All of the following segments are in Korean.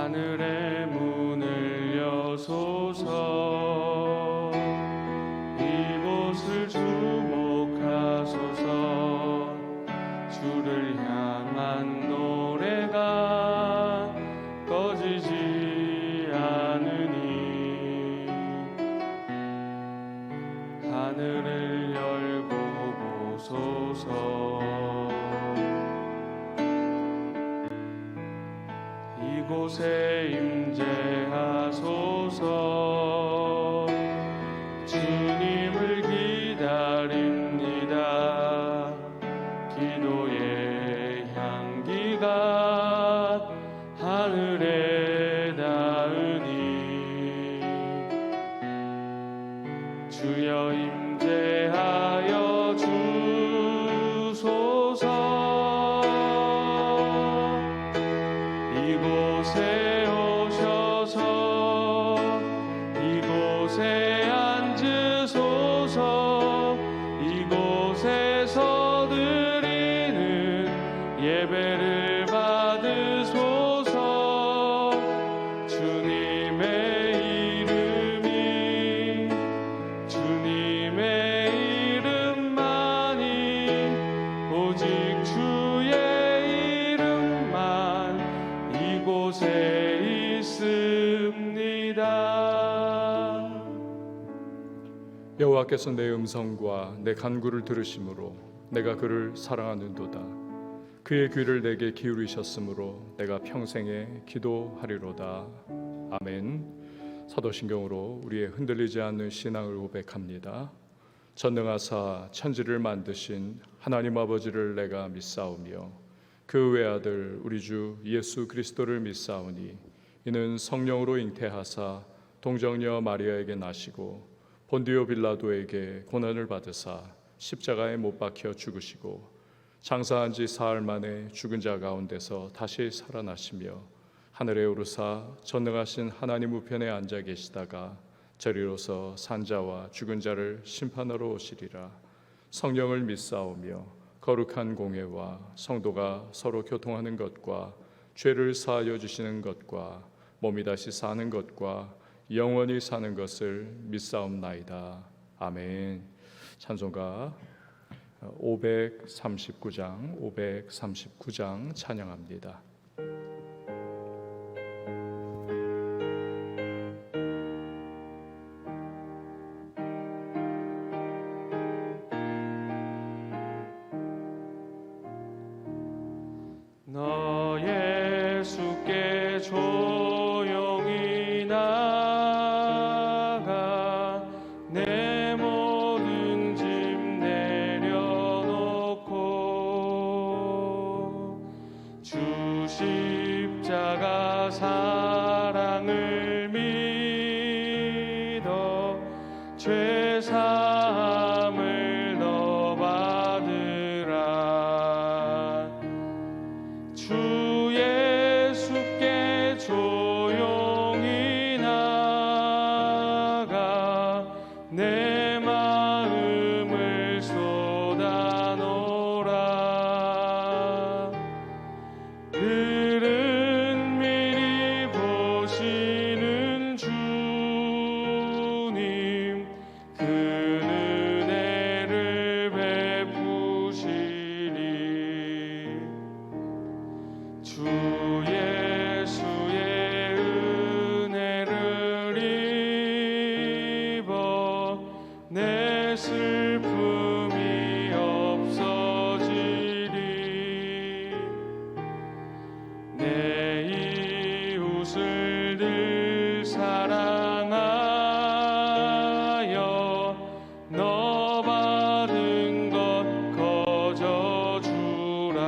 하늘의 문을 여소서. 이곳을 주목하소서. 주를 향한 노래가 꺼지지 않으니 하늘을 열고 보소서. 이곳에 임재하소서. 주님을 기다립니다. 기도의 향기가 하늘에 닿으니 주여 임재하여 주소서. 이곳에 오셔서 이곳에 앉으소서. 이곳에서 드리는 예배를 받으소서. 주님의 이름이 주님의 이름만이 오직 주의 이름만 이곳에 있습니다. 여호와께서 내 음성과 내 간구를 들으심으로 내가 그를 사랑하는도다. 그의 귀를 내게 기울이셨으므로 내가 평생에 기도하리로다. 아멘. 사도신경으로 우리의 흔들리지 않는 신앙을 고백합니다. 전능하사 천지를 만드신 하나님 아버지를 내가 믿사오며 그 외아들 우리 주 예수 그리스도를 믿사오니 이는 성령으로 잉태하사 동정녀 마리아에게 나시고 본디오 빌라도에게 고난을 받으사 십자가에 못 박혀 죽으시고 장사한 지 사흘 만에 죽은 자 가운데서 다시 살아나시며 하늘에 오르사 전능하신 하나님 우편에 앉아 계시다가 저리로서 산자와 죽은 자를 심판하러 오시리라. 성령을 믿사오며 거룩한 공회와 성도가 서로 교통하는 것과 죄를 사하여 주시는 것과 몸이 다시 사는 것과 영원히 사는 것을 믿사옵나이다. 아멘. 찬송가 539장 찬양합니다. 너 예수께 조용히 나가 내 모든 짐 내려놓고 주 십자가 사랑을 믿어 죄 사함을 너 받으라. 주 예수께 조용히 나가 내 마음을 쏟아놓으라. 들은 미리 보시는 주님 그 은혜를 베푸시리. 주 예수의 은혜를 입어 내 슬픔이 없어지리. 내 이웃을 늘 사랑하여 너 받은 것 거저 주라.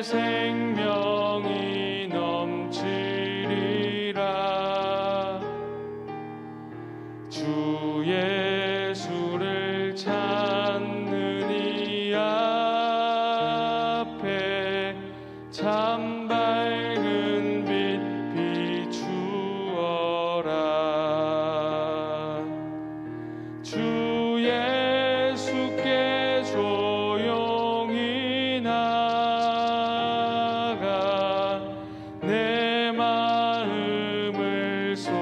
생명이 넘치리라. 주 예수를 찾는 이 앞에 참 밝은 빛 비추어라. 주 예수께 조용히 나가 내 마음을 쏟아놓으라.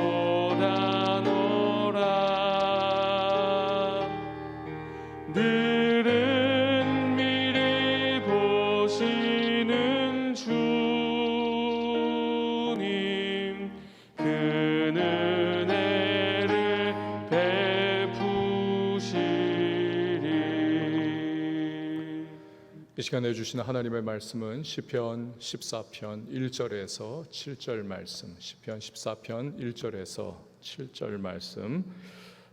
늘은 미리 보시는 주님, 그 은혜를 베푸시리. 이 시간에 주시는 하나님의 말씀은 시편 14편 1절에서 7절 말씀, 시편 14편 1절에서 7절 말씀,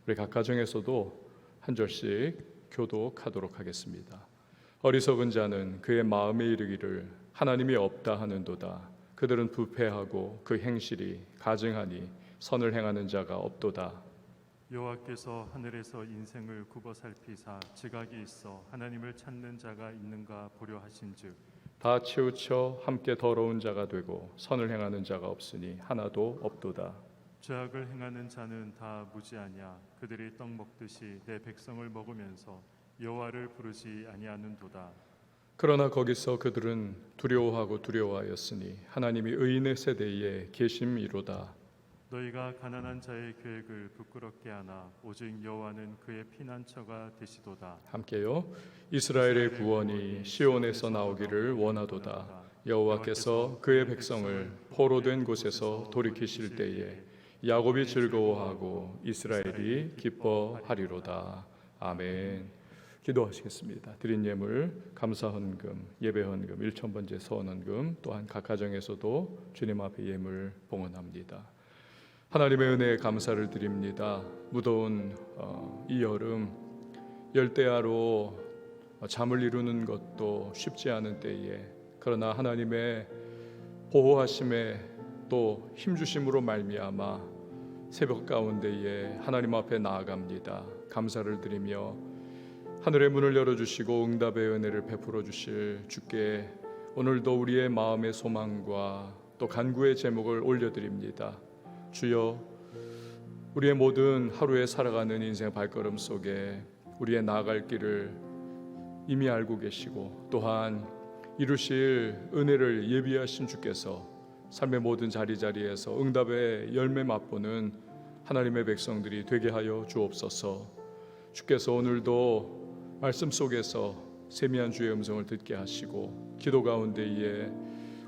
우리 각 가정에서도 한 절씩 교독하도록 하겠습니다. 어리석은 자는 그의 마음에 이르기를 하나님이 없다 하는도다. 그들은 부패하고 그 행실이 가증하니 선을 행하는 자가 없도다. 여호와께서 하늘에서 인생을 굽어 살피사 지각이 있어 하나님을 찾는 자가 있는가 보려 하신즉 다 치우쳐 함께 더러운 자가 되고 선을 행하는 자가 없으니 하나도 없도다. 죄악을 행하는 자는 다 무지하냐. 그들이 떡 먹듯이 내 백성을 먹으면서 여호와를 부르지 아니하는도다. 그러나 거기서 그들은 두려워하고 두려워하였으니 하나님이 의인의 세대에 계심이로다. 너희가 가난한 자의 계획을 부끄럽게 하나 오직 여호와는 그의 피난처가 되시도다. 함께요. 이스라엘의 구원이 시온에서 나오기를 원하도다. 여호와께서 그의 백성을 포로된 곳에서 돌이키실 때에 야곱이 즐거워하고 이스라엘이 기뻐하리로다. 아멘. 기도하시겠습니다. 드린 예물, 감사 헌금, 예배 헌금, 1,000번째 서원 헌금, 또한 각 가정에서도 주님 앞에 예물 봉헌합니다. 하나님의 은혜에 감사를 드립니다. 무더운 이 여름 열대야로 잠을 이루는 것도 쉽지 않은 때에, 그러나 하나님의 보호하심에 또 힘주심으로 말미암아 새벽 가운데에 하나님 앞에 나아갑니다. 감사를 드리며 하늘의 문을 열어주시고 응답의 은혜를 베풀어 주실 주께 오늘도 우리의 마음의 소망과 또 간구의 제목을 올려드립니다. 주여, 우리의 모든 하루에 살아가는 인생 발걸음 속에 우리의 나아갈 길을 이미 알고 계시고 또한 이루실 은혜를 예비하신 주께서 삶의 모든 자리자리에서 응답의 열매 맛보는 하나님의 백성들이 되게 하여 주옵소서. 주께서 오늘도 말씀 속에서 세미한 주의 음성을 듣게 하시고 기도 가운데에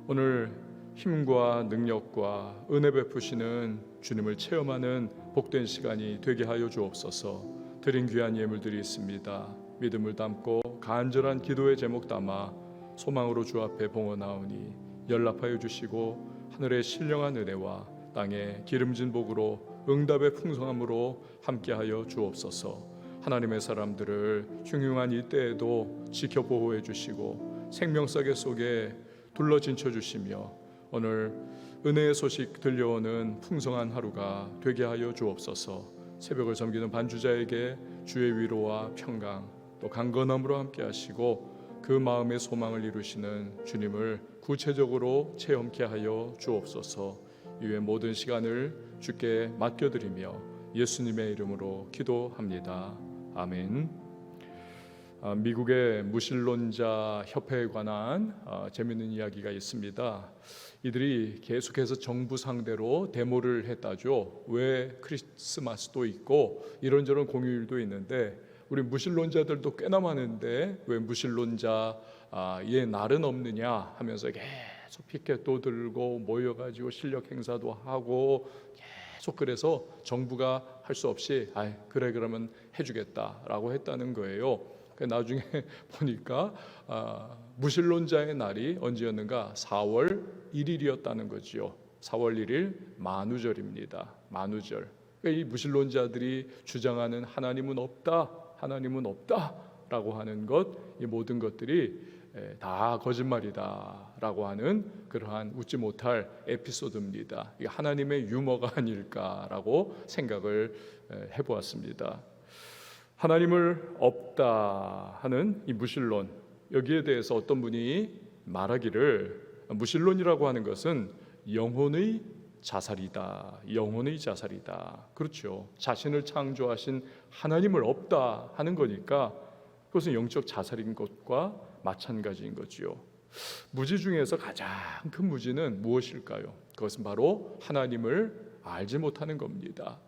오늘 힘과 능력과 은혜 베푸시는 주님을 체험하는 복된 시간이 되게 하여 주옵소서. 드린 귀한 예물들이 있습니다. 믿음을 담고 간절한 기도의 제목 담아 소망으로 주 앞에 봉헌하오니 연락하여 주시고 하늘의 신령한 은혜와 땅의 기름진 복으로 응답의 풍성함으로 함께하여 주옵소서. 하나님의 사람들을 흉흉한 이때에도 지켜 보호해 주시고 생명사계 속에 둘러 진쳐 주시며 오늘 은혜의 소식 들려오는 풍성한 하루가 되게 하여 주옵소서. 새벽을 섬기는 반주자에게 주의 위로와 평강 또 강건함으로 함께 하시고 그 마음의 소망을 이루시는 주님을 구체적으로 체험케 하여 주옵소서. 이후의 모든 시간을 주께 맡겨드리며 예수님의 이름으로 기도합니다. 아멘. 미국의 무신론자 협회에 관한 재미있는 이야기가 있습니다. 이들이 계속해서 정부 상대로 데모를 했다죠. 왜 크리스마스도 있고 이런저런 공휴일도 있는데 우리 무신론자들도 꽤나 많은데 왜 무신론자의 날은 없느냐 하면서 계속 피켓도 들고 모여가지고 실력 행사도 하고 계속 그래서 정부가 할 수 없이 그래 그러면 해주겠다라고 했다는 거예요. 나중에 보니까 무신론자의 날이 언제였는가? 4월 1일이었다는 거지요. 4월 1일 만우절입니다. 만우절. 이 무신론자들이 주장하는 하나님은 없다라고 하는 것, 이 모든 것들이 다 거짓말이다라고 하는 그러한 웃지 못할 에피소드입니다. 이게 하나님의 유머가 아닐까라고 생각을 해보았습니다. 하나님을 없다 하는 이 무신론, 여기에 대해서 어떤 분이 말하기를 무신론이라고 하는 것은 영혼의 자살이다. 영혼의 자살이다. 그렇죠. 자신을 창조하신 하나님을 없다 하는 거니까 그것은 영적 자살인 것과 마찬가지인 거지요. 무지 중에서 가장 큰 무지는 무엇일까요? 그것은 바로 하나님을 알지 못하는 겁니다.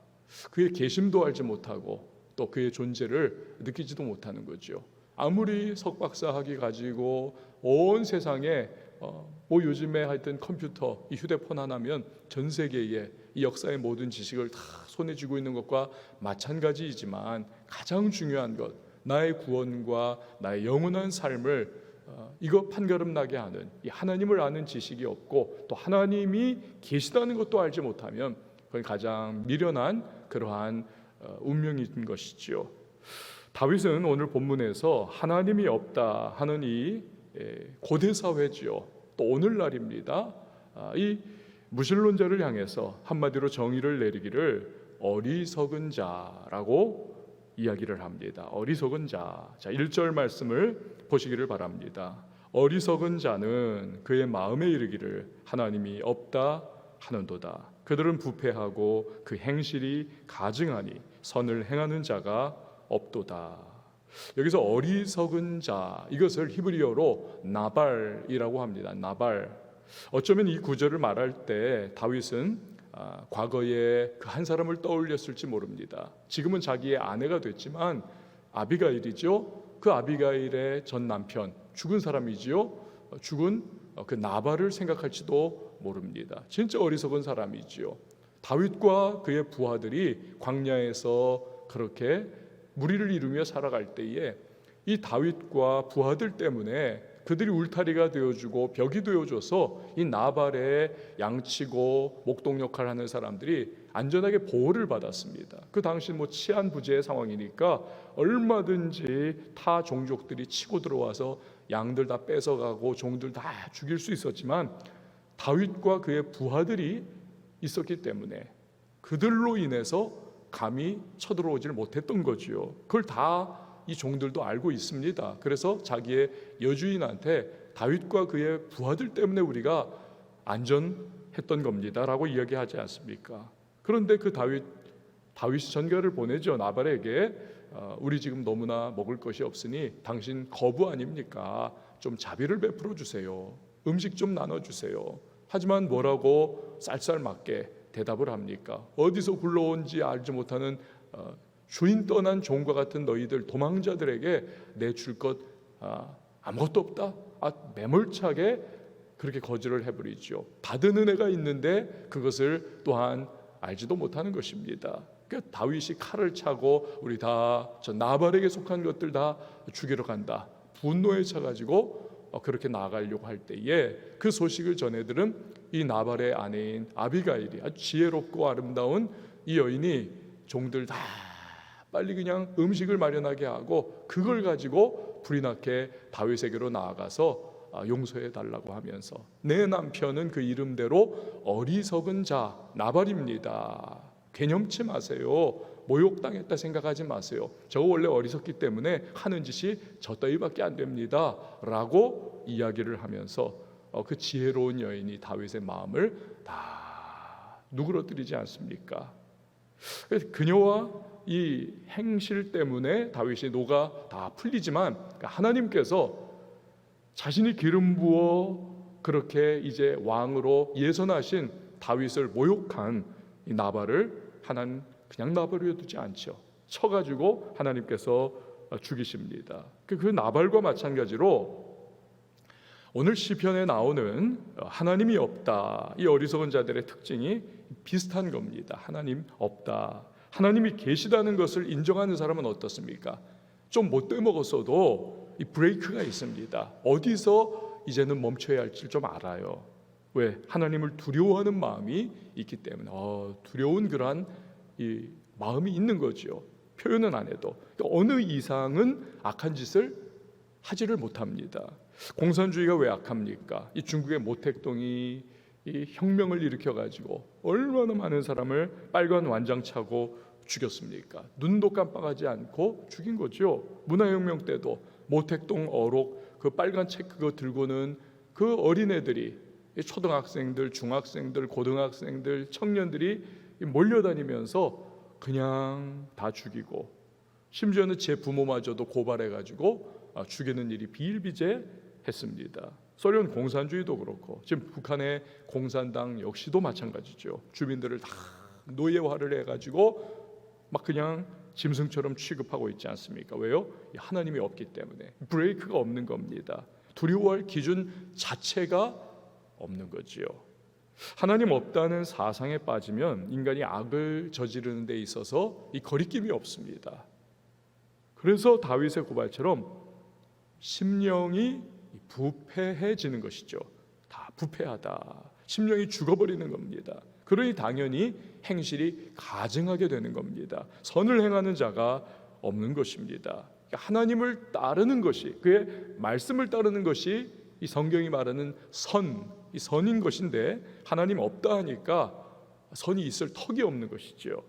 그의 계심도 알지 못하고 또 그의 존재를 느끼지도 못하는 거죠. 아무리 석박사학위 가지고 온 세상에 뭐 요즘에 하여튼 컴퓨터, 이 휴대폰 하나면 전 세계의 이 역사의 모든 지식을 다 손에 쥐고 있는 것과 마찬가지이지만 가장 중요한 것, 나의 구원과 나의 영원한 삶을 이거 판가름 나게 하는 이 하나님을 아는 지식이 없고 또 하나님이 계시다는 것도 알지 못하면 그건 가장 미련한 그러한 운명인 것이지요. 다윗은 오늘 본문에서 하나님이 없다 하는 이 고대 사회지요. 또 오늘날입니다. 이 무신론자를 향해서 한마디로 정의를 내리기를 어리석은 자라고 이야기를 합니다. 어리석은 자. 자, 1절 말씀을 보시기를 바랍니다. 어리석은 자는 그의 마음에 이르기를 하나님이 없다 하는도다. 그들은 부패하고 그 행실이 가증하니 선을 행하는 자가 없도다. 여기서 어리석은 자, 이것을 히브리어로 나발이라고 합니다. 나발. 어쩌면 이 구절을 말할 때 다윗은 과거에 그 한 사람을 떠올렸을지 모릅니다. 지금은 자기의 아내가 됐지만 아비가일이죠. 그 아비가일의 전 남편, 죽은 사람이지요. 죽은 그 나발을 생각할지도 모릅니다. 진짜 어리석은 사람이지요. 다윗과 그의 부하들이 광야에서 그렇게 무리를 이루며 살아갈 때에 이 다윗과 부하들 때문에 그들이 울타리가 되어주고 벽이 되어줘서 이 나발의 양치고 목동 역할을 하는 사람들이 안전하게 보호를 받았습니다. 그 당시 뭐 치안 부재의 상황이니까 얼마든지 타 종족들이 치고 들어와서 양들 다 뺏어가고 종들 다 죽일 수 있었지만 다윗과 그의 부하들이 있었기 때문에 그들로 인해서 감히 쳐들어오질 못했던 거지요. 그걸 다 이 종들도 알고 있습니다. 그래서 자기의 여주인한테 다윗과 그의 부하들 때문에 우리가 안전했던 겁니다라고 이야기하지 않습니까? 그런데 그 다윗이 전가를 보내죠. 나발에게 우리 지금 너무나 먹을 것이 없으니 당신 거부 아닙니까? 좀 자비를 베풀어 주세요. 음식 좀 나눠 주세요. 하지만 뭐라고 쌀쌀맞게 대답을 합니까? 어디서 굴러온지 알지 못하는 주인 떠난 종과 같은 너희들 도망자들에게 내 줄 것 아무것도 없다. 매몰차게 그렇게 거절을 해버리죠. 받은 은혜가 있는데 그것을 또한 알지도 못하는 것입니다. 그러니까 다윗이 칼을 차고 우리 다 저 나발에게 속한 것들 다 죽이러 간다. 분노에 차가지고 그렇게 나아가려고 할 때에 그 소식을 전해들은 이 나발의 아내인 아비가일이 아주 지혜롭고 아름다운 이 여인이 종들 다 빨리 그냥 음식을 마련하게 하고 그걸 가지고 불이 나게 다윗에게로 나아가서 용서해 달라고 하면서 내 남편은 그 이름대로 어리석은 자 나발입니다. 개념치 마세요. 모욕당했다 생각하지 마세요. 저 원래 어리석기 때문에 하는 짓이 저 따위밖에 안 됩니다 라고 이야기를 하면서 그 지혜로운 여인이 다윗의 마음을 다 누그러뜨리지 않습니까? 그녀와 이 행실 때문에 다윗이 노가 다 풀리지만 하나님께서 자신이 기름 부어 그렇게 이제 왕으로 예선하신 다윗을 모욕한 이 나발을 하나님 그냥 나발로 두지 않죠. 쳐가지고 하나님께서 죽이십니다. 그 나발과 마찬가지로 오늘 시편에 나오는 하나님이 없다, 이 어리석은 자들의 특징이 비슷한 겁니다. 하나님 없다. 하나님이 계시다는 것을 인정하는 사람은 어떻습니까? 좀 못돼 먹었어도 이 브레이크가 있습니다. 어디서 이제는 멈춰야 할지 좀 알아요. 왜? 하나님을 두려워하는 마음이 있기 때문에 두려운 그러한 이 마음이 있는 거죠. 표현은 안 해도 어느 이상은 악한 짓을 하지를 못합니다. 공산주의가 왜 악합니까? 이 중국의 모택동이 이 혁명을 일으켜 가지고 얼마나 많은 사람을 빨간 완장 차고 죽였습니까? 눈도 깜빡하지 않고 죽인 거죠. 문화혁명 때도 모택동 어록 그 빨간 책 그거 들고는 그 어린애들이, 초등학생들, 중학생들, 고등학생들, 청년들이 몰려다니면서 그냥 다 죽이고, 심지어는 제 부모마저도 고발해가지고 죽이는 일이 비일비재했습니다. 소련 공산주의도 그렇고 지금 북한의 공산당 역시도 마찬가지죠. 주민들을 다 노예화를 해가지고 막 그냥 짐승처럼 취급하고 있지 않습니까? 왜요? 하나님이 없기 때문에. 브레이크가 없는 겁니다. 두려워할 기준 자체가 없는 거지요. 하나님 없다는 사상에 빠지면 인간이 악을 저지르는 데 있어서 이 거리낌이 없습니다. 그래서 다윗의 고발처럼 심령이 부패해지는 것이죠. 다 부패하다. 심령이 죽어버리는 겁니다. 그러니 당연히 행실이 가증하게 되는 겁니다. 선을 행하는 자가 없는 것입니다. 하나님을 따르는 것이, 그의 말씀을 따르는 것이 이 성경이 말하는 이 선인 것인데 하나님 없다 하니까 선이 있을 턱이 없는 것이죠.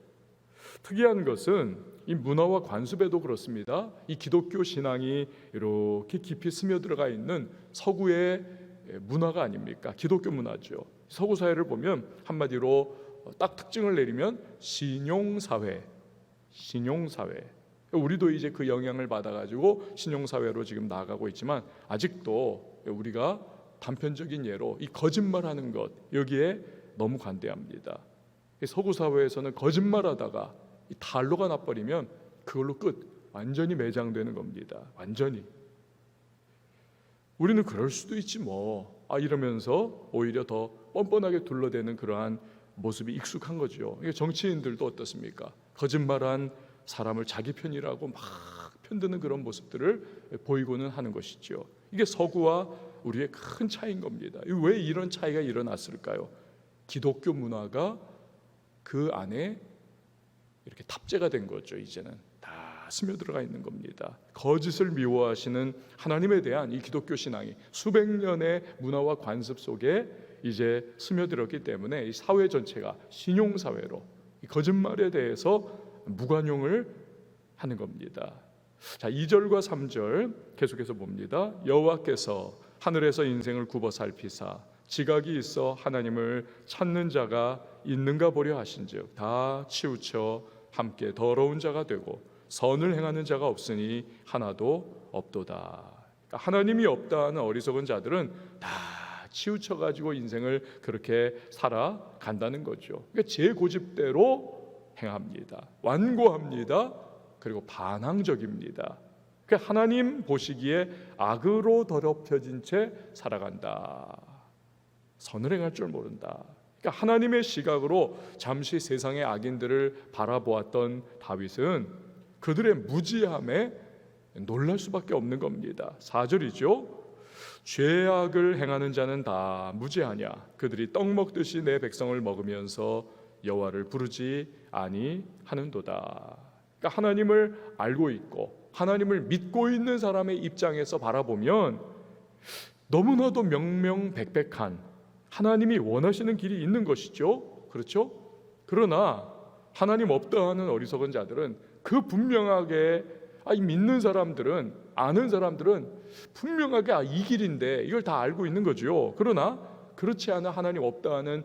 특이한 것은 이 문화와 관습에도 그렇습니다. 이 기독교 신앙이 이렇게 깊이 스며들어가 있는 서구의 문화가 아닙니까? 기독교 문화죠. 서구 사회를 보면 한마디로 딱 특징을 내리면 신용사회. 우리도 이제 그 영향을 받아가지고 신용사회로 지금 나아가고 있지만 아직도 우리가 단편적인 예로 이 거짓말하는 것, 여기에 너무 관대합니다. 서구 사회에서는 거짓말하다가 이 달로가 나버리면 그걸로 끝, 완전히 매장되는 겁니다. 완전히. 우리는 그럴 수도 있지 뭐 이러면서 오히려 더 뻔뻔하게 둘러대는 그러한 모습이 익숙한 거죠. 정치인들도 어떻습니까? 거짓말한 사람을 자기 편이라고 막 편드는 그런 모습들을 보이고는 하는 것이죠. 이게 서구와 우리의 큰 차이인 겁니다. 왜 이런 차이가 일어났을까요? 기독교 문화가 그 안에 이렇게 탑재가 된 거죠. 이제는 다 스며들어가 있는 겁니다. 거짓을 미워하시는 하나님에 대한 이 기독교 신앙이 수백 년의 문화와 관습 속에 이제 스며들었기 때문에 이 사회 전체가 신용사회로 이 거짓말에 대해서 무관용을 하는 겁니다. 자, 2절과 3절 계속해서 봅니다. 여호와께서 하늘에서 인생을 굽어 살피사 지각이 있어 하나님을 찾는 자가 있는가 보려 하신즉 다 치우쳐 함께 더러운 자가 되고 선을 행하는 자가 없으니 하나도 없도다. 그러니까 하나님이 없다 하는 어리석은 자들은 다 치우쳐 가지고 인생을 그렇게 살아간다는 거죠. 그러니까 제 고집대로 행합니다. 완고합니다. 그리고 반항적입니다. 그러니까 하나님 보시기에 악으로 더럽혀진 채 살아간다. 선을 행할 줄 모른다. 그러니까 하나님의 시각으로 잠시 세상의 악인들을 바라보았던 다윗은 그들의 무지함에 놀랄 수밖에 없는 겁니다. 4절이죠. 죄악을 행하는 자는 다 무지하냐? 그들이 떡 먹듯이 내 백성을 먹으면서 여호와를 부르지 아니하는도다. 그러니까 하나님을 알고 있고 하나님을 믿고 있는 사람의 입장에서 바라보면 너무나도 명명백백한 하나님이 원하시는 길이 있는 것이죠. 그렇죠? 그러나 하나님 없다 하는 어리석은 자들은 그 분명하게 믿는 사람들은, 아는 사람들은 분명하게 이 길인데 이걸 다 알고 있는 거죠. 그러나 그렇지 않은 하나님 없다 하는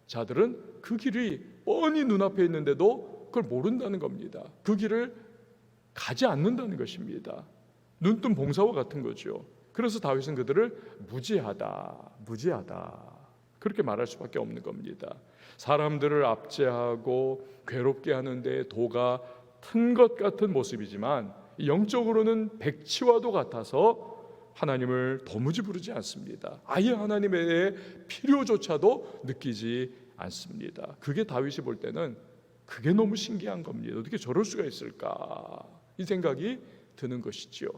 자들은 그 길이 뻔히 눈앞에 있는데도 그걸 모른다는 겁니다. 그 길을 가지 않는다는 것입니다. 눈뜬 봉사와 같은 거죠. 그래서 다윗은 그들을 무지하다 그렇게 말할 수밖에 없는 겁니다. 사람들을 압제하고 괴롭게 하는데 도가 튼 것 같은 모습이지만 영적으로는 백치와도 같아서 하나님을 도무지 부르지 않습니다. 아예 하나님에 대해 필요조차도 느끼지 않습니다. 그게 다윗이 볼 때는 그게 너무 신기한 겁니다. 어떻게 저럴 수가 있을까? 이 생각이 드는 것이죠.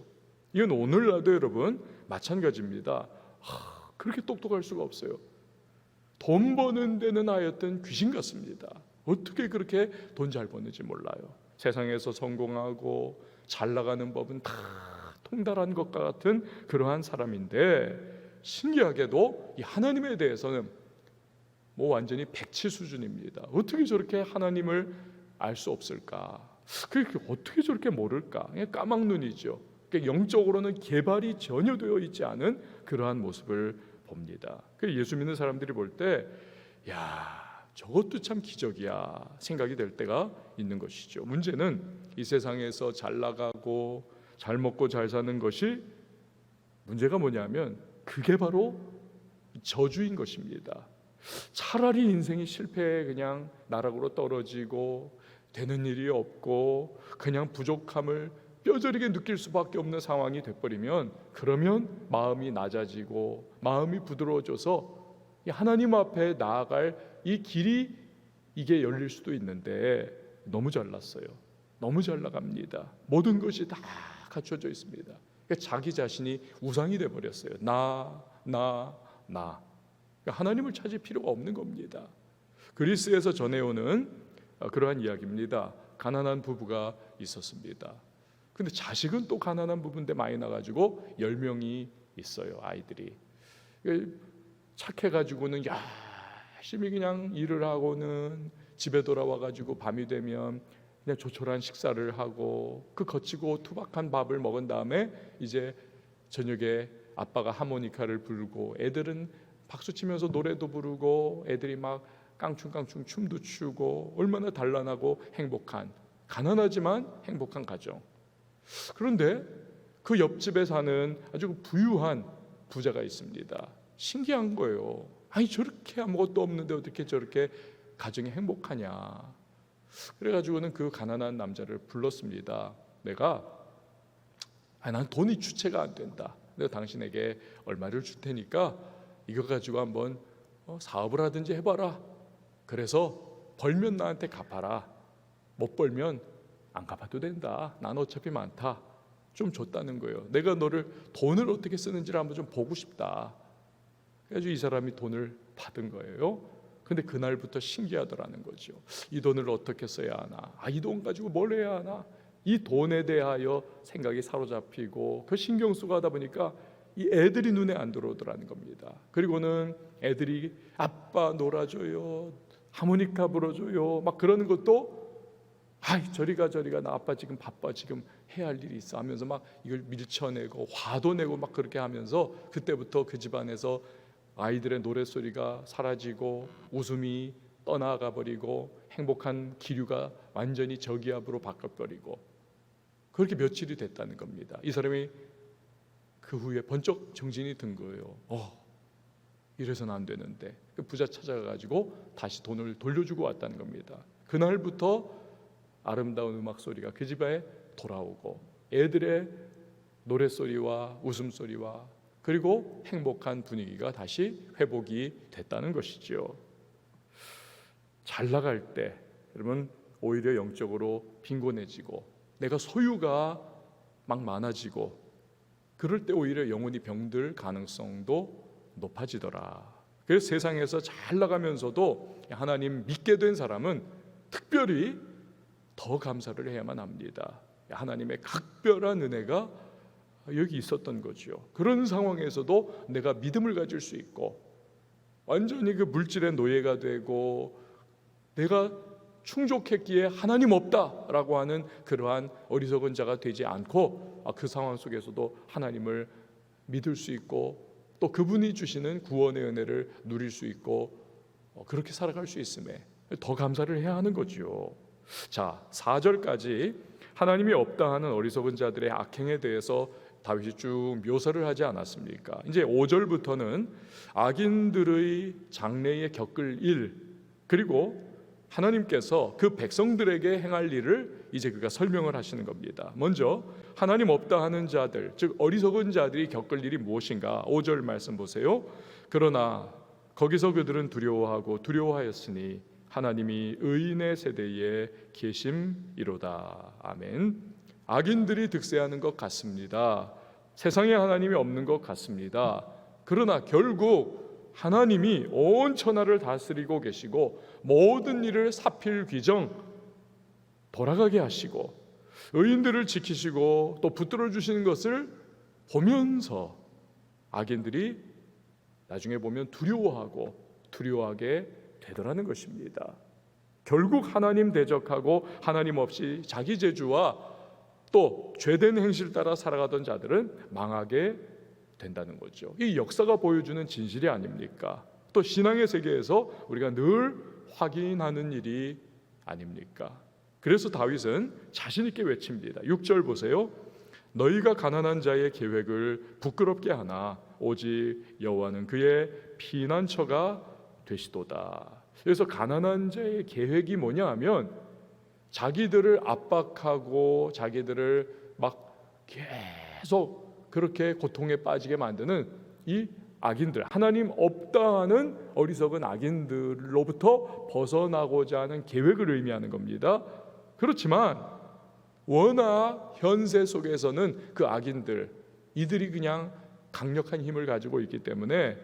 이건 오늘날도 여러분 마찬가지입니다. 그렇게 똑똑할 수가 없어요. 돈 버는 데는 하여튼 귀신 같습니다. 어떻게 그렇게 돈 잘 버는지 몰라요. 세상에서 성공하고 잘 나가는 법은 다 통달한 것과 같은 그러한 사람인데, 신기하게도 이 하나님에 대해서는 뭐 완전히 백치 수준입니다. 어떻게 저렇게 하나님을 알 수 없을까? 그렇게 어떻게 저렇게 모를까? 그냥 까막눈이죠. 그러니까 영적으로는 개발이 전혀 되어 있지 않은 그러한 모습을 봅니다. 그래서 예수 믿는 사람들이 볼 때, 야, 저것도 참 기적이야 생각이 될 때가 있는 것이죠. 문제는 이 세상에서 잘 나가고 잘 먹고 잘 사는 것이 문제가 뭐냐면 그게 바로 저주인 것입니다. 차라리 인생이 실패에 그냥 나락으로 떨어지고 되는 일이 없고 그냥 부족함을 뼈저리게 느낄 수밖에 없는 상황이 돼버리면, 그러면 마음이 낮아지고 마음이 부드러워져서 하나님 앞에 나아갈 이 길이 이게 열릴 수도 있는데, 너무 잘났어요. 너무 잘 나갑니다. 모든 것이 다 갖춰져 있습니다. 그러니까 자기 자신이 우상이 돼버렸어요. 나. 그러니까 하나님을 찾을 필요가 없는 겁니다. 그리스에서 전해오는 그러한 이야기입니다. 가난한 부부가 있었습니다. 근데 자식은 또 가난한 부부인데 많이 나가지고 10명이 있어요, 아이들이. 착해가지고는 열심히 그냥 일을 하고는 집에 돌아와가지고 밤이 되면 그냥 조촐한 식사를 하고 그 거치고 투박한 밥을 먹은 다음에 이제 저녁에 아빠가 하모니카를 불고 애들은 박수치면서 노래도 부르고 애들이 막 깡충깡충 춤도 추고 얼마나 단란하고 행복한, 가난하지만 행복한 가정. 그런데 그 옆집에 사는 아주 부유한 부자가 있습니다. 신기한 거예요. 아니 저렇게 아무것도 없는데 어떻게 저렇게 가정이 행복하냐. 그래가지고는 그 가난한 남자를 불렀습니다. 난 돈이 주체가 안 된다. 내가 당신에게 얼마를 줄 테니까 이거 가지고 한번 사업을 하든지 해봐라. 그래서 벌면 나한테 갚아라. 못 벌면 안 갚아도 된다. 난 어차피 많다. 좀 줬다는 거예요. 내가 돈을 어떻게 쓰는지를 한번 좀 보고 싶다. 그래서 이 사람이 돈을 받은 거예요. 근데 그날부터 신기하더라는 거죠. 이 돈을 어떻게 써야 하나? 이 돈 가지고 뭘 해야 하나? 이 돈에 대하여 생각이 사로잡히고 그 신경 쓰고 하다 보니까 이 애들이 눈에 안 들어오더라는 겁니다. 그리고는 애들이 아빠 놀아줘요, 하모니카 불어줘요, 막 그러는 것도 저리가 나 아빠 지금 바빠, 지금 해야 할 일이 있어 하면서 막 이걸 밀쳐내고 화도 내고 막 그렇게 하면서, 그때부터 그 집안에서 아이들의 노랫소리가 사라지고 웃음이 떠나가 버리고 행복한 기류가 완전히 저기압으로 바뀌어버리고, 그렇게 며칠이 됐다는 겁니다. 이 사람이 그 후에 번쩍 정신이 든 거예요. 이래서는 안 되는데, 그 부자 찾아가가지고 다시 돈을 돌려주고 왔다는 겁니다. 그날부터 아름다운 음악 소리가 그 집에 돌아오고 애들의 노랫소리와 웃음소리와 그리고 행복한 분위기가 다시 회복이 됐다는 것이죠. 잘 나갈 때 여러분 오히려 영적으로 빈곤해지고 내가 소유가 막 많아지고 그럴 때 오히려 영혼이 병들 가능성도 높아지더라. 그래서 세상에서 잘 나가면서도 하나님 믿게 된 사람은 특별히 더 감사를 해야만 합니다. 하나님의 각별한 은혜가 여기 있었던 거죠. 그런 상황에서도 내가 믿음을 가질 수 있고 완전히 그 물질의 노예가 되고 내가 충족했기에 하나님 없다라고 하는 그러한 어리석은 자가 되지 않고 그 상황 속에서도 하나님을 믿을 수 있고 또 그분이 주시는 구원의 은혜를 누릴 수 있고 그렇게 살아갈 수 있음에 더 감사를 해야 하는 거죠. 자, 4절까지 하나님이 없다 하는 어리석은 자들의 악행에 대해서 다윗이 쭉 묘사를 하지 않았습니까? 이제 5절부터는 악인들의 장래에 겪을 일, 그리고 하나님께서 그 백성들에게 행할 일을 이제 그가 설명을 하시는 겁니다. 먼저 하나님 없다 하는 자들, 즉 어리석은 자들이 겪을 일이 무엇인가? 5절 말씀 보세요. 그러나 거기서 그들은 두려워하였으니 하나님이 의인의 세대에 계심이로다. 아멘. 악인들이 득세하는 것 같습니다. 세상에 하나님이 없는 것 같습니다. 그러나 결국 하나님이 온 천하를 다스리고 계시고 모든 일을 사필귀정 돌아가게 하시고 의인들을 지키시고 또 붙들어 주시는 것을 보면서 악인들이 나중에 보면 두려워하게 되더라는 것입니다. 결국 하나님 대적하고 하나님 없이 자기 재주와 또 죄된 행실 따라 살아가던 자들은 망하게 된다는 거죠. 이 역사가 보여주는 진실이 아닙니까? 또 신앙의 세계에서 우리가 늘 확인하는 일이 아닙니까? 그래서 다윗은 자신 있게 외칩니다. 6절 보세요. 너희가 가난한 자의 계획을 부끄럽게 하나 오직 여호와는 그의 피난처가 되시도다. 그래서 가난한 자의 계획이 뭐냐 하면 자기들을 압박하고 자기들을 막 계속 그렇게 고통에 빠지게 만드는 이 악인들, 하나님 없다 하는 어리석은 악인들로부터 벗어나고자 하는 계획을 의미하는 겁니다. 그렇지만 워낙 현세 속에서는 그 악인들, 이들이 그냥 강력한 힘을 가지고 있기 때문에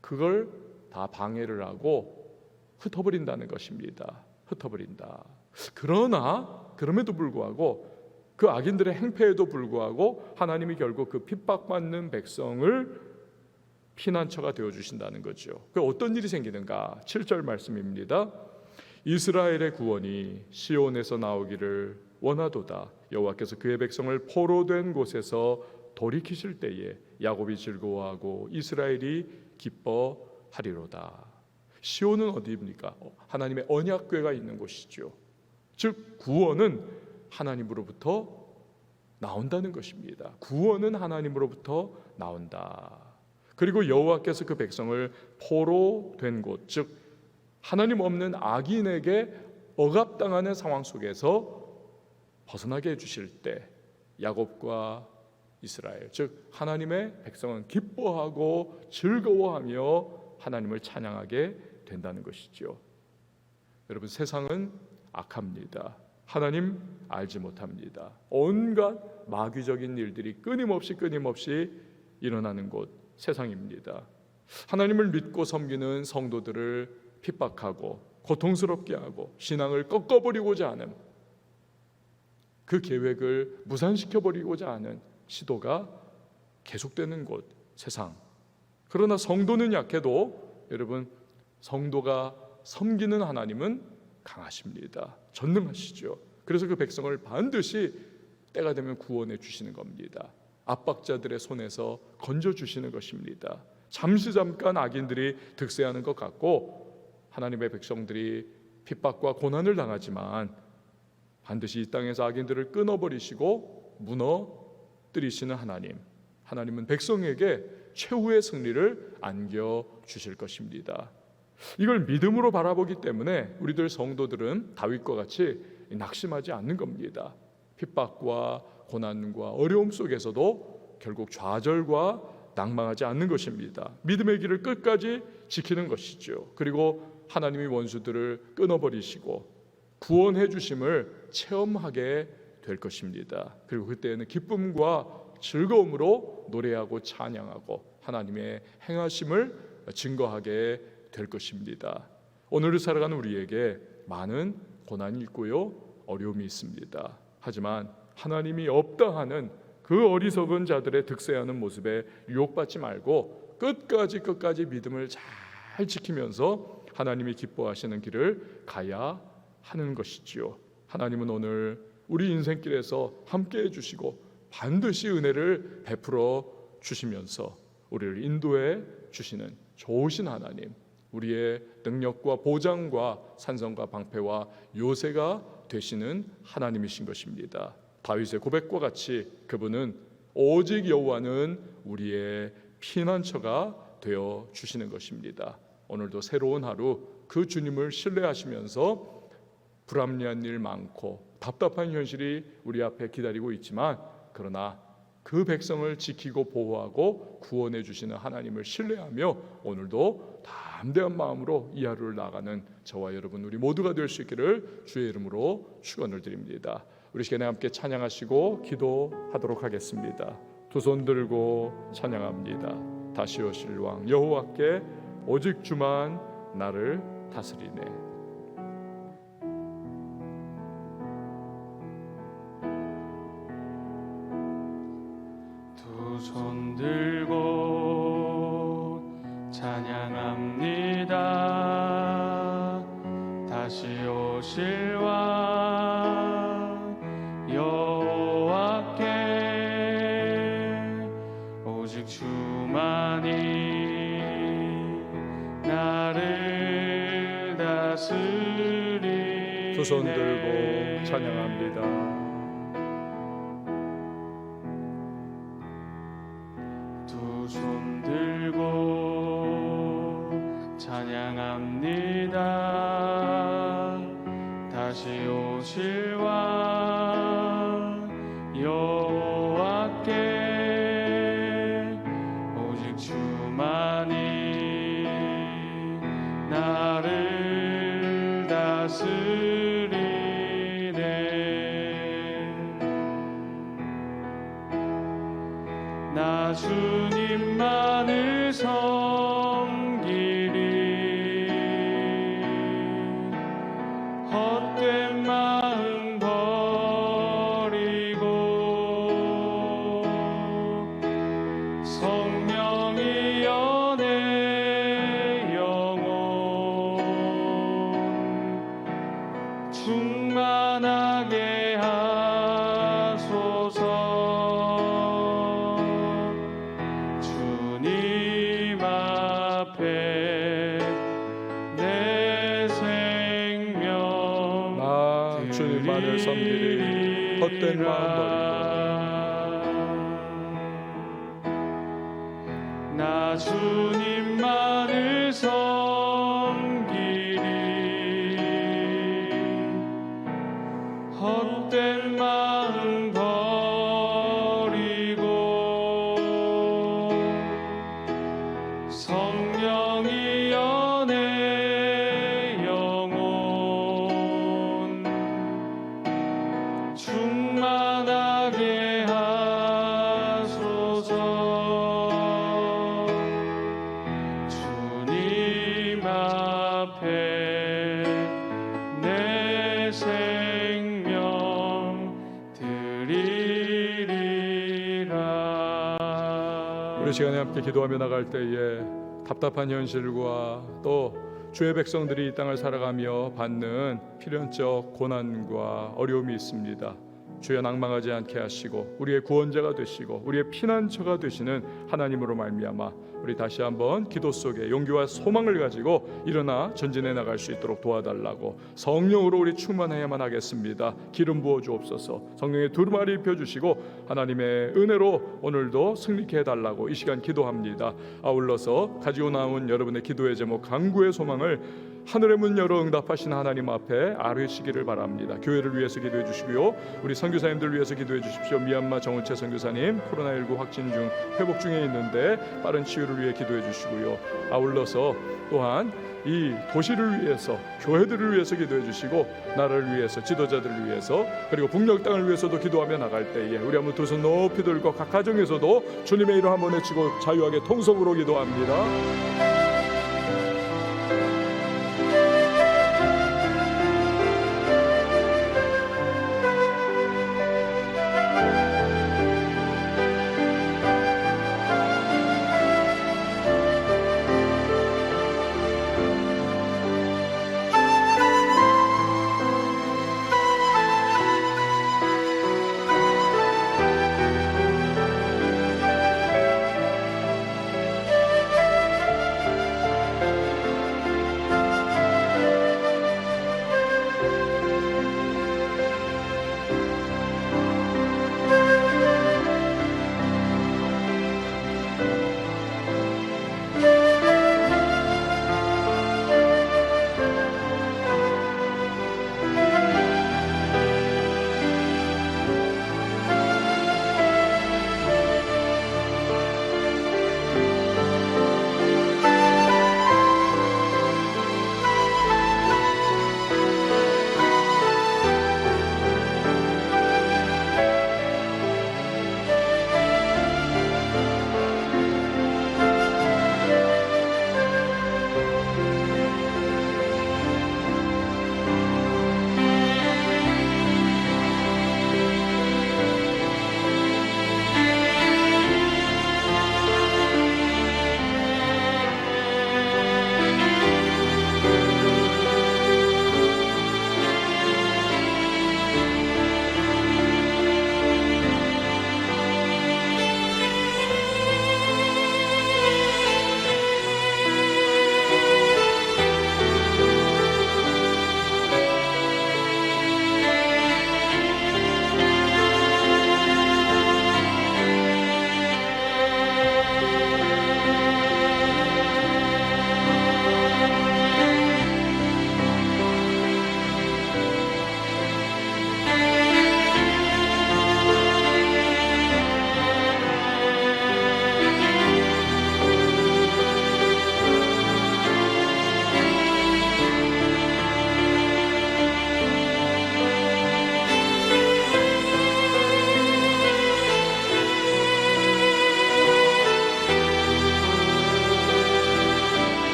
그걸 다 방해를 하고 흩어버린다는 것입니다. 흩어버린다. 그러나 그럼에도 불구하고 그 악인들의 행패에도 불구하고 하나님이 결국 그 핍박받는 백성을 피난처가 되어주신다는 거죠. 그 어떤 일이 생기는가? 7절 말씀입니다. 이스라엘의 구원이 시온에서 나오기를 원하도다. 여호와께서 그의 백성을 포로된 곳에서 돌이키실 때에 야곱이 즐거워하고 이스라엘이 기뻐하리로다. 시온은 어디입니까? 하나님의 언약궤가 있는 곳이죠. 즉 구원은 하나님으로부터 나온다는 것입니다. 구원은 하나님으로부터 나온다. 그리고 여호와께서 그 백성을 포로된 곳, 즉 하나님 없는 악인에게 억압당하는 상황 속에서 벗어나게 해주실 때 야곱과 이스라엘, 즉 하나님의 백성은 기뻐하고 즐거워하며 하나님을 찬양하게 된다는 것이죠. 여러분, 세상은 악합니다. 하나님 알지 못합니다. 온갖 마귀적인 일들이 끊임없이 일어나는 곳 세상입니다. 하나님을 믿고 섬기는 성도들을 핍박하고 고통스럽게 하고 신앙을 꺾어버리고자 하는 그 계획을 무산시켜버리고자 하는 시도가 계속되는 곳 세상. 그러나 성도는 약해도 여러분, 성도가 섬기는 하나님은 강하십니다. 전능하시죠. 그래서 그 백성을 반드시 때가 되면 구원해 주시는 겁니다. 압박자들의 손에서 건져주시는 것입니다. 잠깐 악인들이 득세하는 것 같고 하나님의 백성들이 핍박과 고난을 당하지만 반드시 이 땅에서 악인들을 끊어버리시고 무너뜨리시는 하나님은 백성에게 최후의 승리를 안겨주실 것입니다. 이걸 믿음으로 바라보기 때문에 우리들 성도들은 다윗과 같이 낙심하지 않는 겁니다. 핍박과 고난과 어려움 속에서도 결국 좌절과 낭망하지 않는 것입니다. 믿음의 길을 끝까지 지키는 것이죠. 그리고 하나님이 원수들을 끊어버리시고 구원해 주심을 체험하게 될 것입니다. 그리고 그때에는 기쁨과 즐거움으로 노래하고 찬양하고 하나님의 행하심을 증거하게 될 것입니다. 오늘을 살아가는 우리에게 많은 고난이 있고요, 어려움이 있습니다. 하지만 하나님이 없다 하는 그 어리석은 자들의 득세하는 모습에 유혹받지 말고 끝까지 믿음을 잘 지키면서 하나님이 기뻐하시는 길을 가야 하는 것이지요. 하나님은 오늘 우리 인생길에서 함께해 주시고 반드시 은혜를 베풀어 주시면서 우리를 인도해 주시는 좋으신 하나님, 우리의 능력과 보장과 산성과 방패와 요새가 되시는 하나님이신 것입니다. 다윗의 고백과 같이 그분은 오직 여호와는 우리의 피난처가 되어 주시는 것입니다. 오늘도 새로운 하루 그 주님을 신뢰하시면서 불합리한 일 많고 답답한 현실이 우리 앞에 기다리고 있지만 그러나 그 백성을 지키고 보호하고 구원해 주시는 하나님을 신뢰하며 오늘도 담대한 마음으로 이 하루를 나가는 저와 여러분 우리 모두가 될 수 있기를 주의 이름으로 축원을 드립니다. 우리 시간에 함께 찬양하시고 기도하도록 하겠습니다. 두 손 들고 찬양합니다. 다시 오실 왕 여호와께 오직 주만 나를 다스리네. 두 나를 다스리네. 두 손 들고 찬양합니다. 두 손 들고 찬양합니다. 다시 오실 왕 여호와께 오직 주만이 나를 다스리네. 나 주님만을 섬기리. 헛된 마음 버리고 성령이 연애 영혼 충만하게 하소서. 주님 앞에 내 생명 나 주님만을 섬기리. 헛된 마음 버리고 나 주님만을 섬기리. 헛된 마음 버리고 성령이 연애 영혼 충만하게 하소서. 주님 앞에 내 생명 드리리라. 우리 시간에 함께 기도하며 나갈 때에 답답한 현실과 또 주의 백성들이 이 땅을 살아가며 받는 필연적 고난과 어려움이 있습니다. 주여 낭망하지 않게 하시고 우리의 구원자가 되시고 우리의 피난처가 되시는 하나님으로 말미암아 우리 다시 한번 기도 속에 용기와 소망을 가지고 일어나 전진해 나갈 수 있도록 도와달라고 성령으로 우리 충만해야만 하겠습니다. 기름 부어 주옵소서. 성령의 두루마리 입혀 주시고 하나님의 은혜로 오늘도 승리케 해달라고 이 시간 기도합니다. 아울러서 가지고 나온 여러분의 기도의 제목 간구의 소망을 하늘의 문 열어 응답하신 하나님 앞에 아뢰시기를 바랍니다. 교회를 위해서 기도해 주시고요. 우리 선교사님들 위해서 기도해 주십시오. 미얀마 정은채 선교사님 코로나19 확진 중 회복 중에 있는데 빠른 치유를 위해 기도해 주시고요. 아울러서 또한 이 도시를 위해서 교회들을 위해서 기도해 주시고 나라를 위해서 지도자들을 위해서 그리고 북녘 땅을 위해서도 기도하며 나갈 때에 우리 한번 두 손 높이 들고 각 가정에서도 주님의 이름 한번 외치고 자유하게 통성으로 기도합니다.